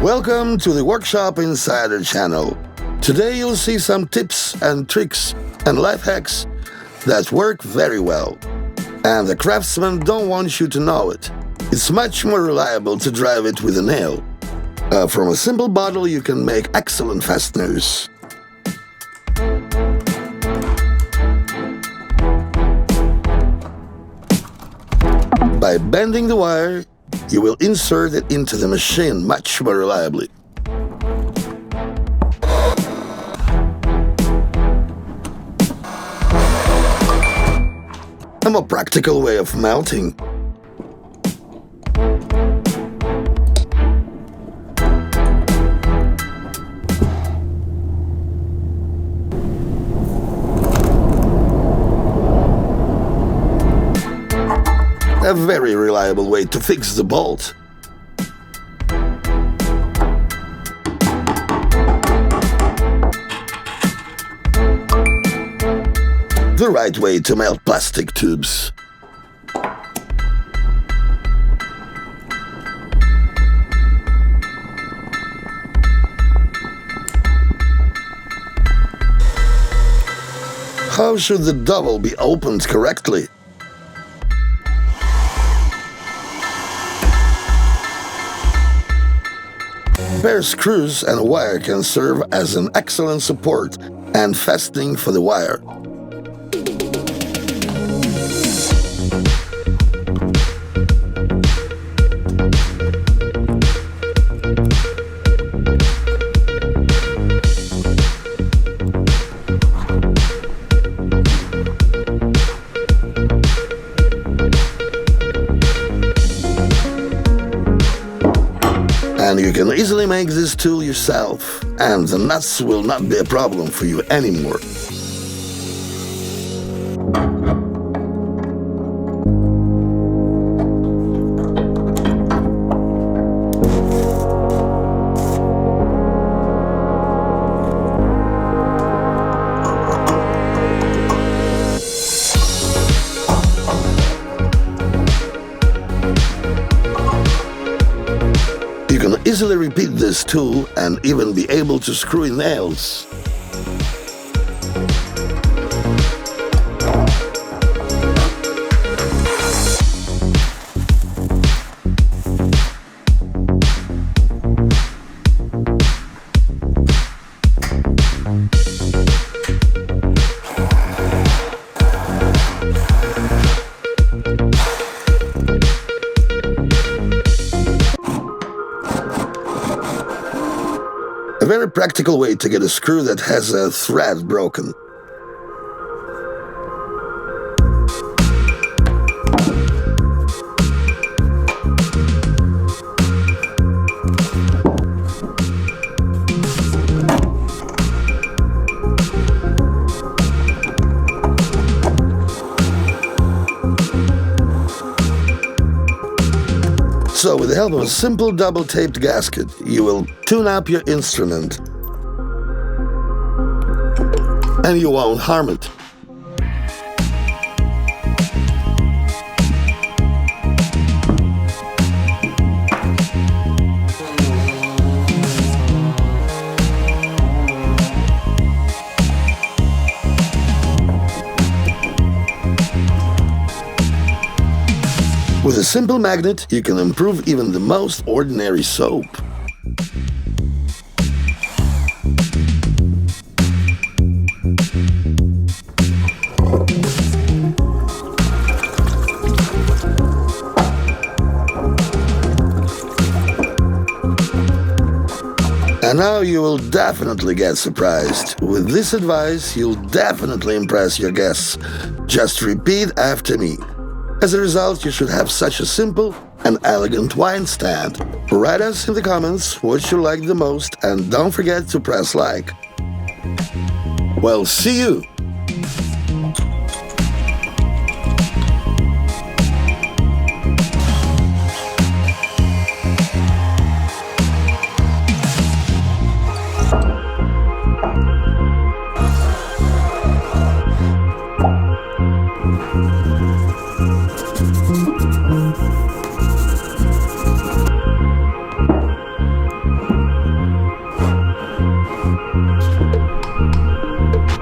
Welcome to the Workshop Insider channel. Today you'll see some tips and tricks and life hacks that work very well. And the craftsmen don't want you to know it. It's much more reliable to drive it with a nail. From a simple bottle you can make excellent fasteners. By bending the wire, you will insert it into the machine much more reliably. A more practical way of mounting. A very reliable way to fix the bolt. The right way to melt plastic tubes. How should the dowel be opened correctly? Pair screws and wire can serve as an excellent support and fastening for the wire. And you can easily make this tool yourself, and the nuts will not be a problem for you anymore. You can easily repeat this tool and even be able to screw in nails. A very practical way to get a screw that has a thread broken. So, with the help of a simple double-taped gasket, you will tune up your instrument. And you won't harm it. With a simple magnet, you can improve even the most ordinary soap. And now you will definitely get surprised. With this advice, you'll definitely impress your guests. Just repeat after me. As a result, you should have such a simple and elegant wine stand. Write us in the comments what you like the most and don't forget to press like. Well, see you!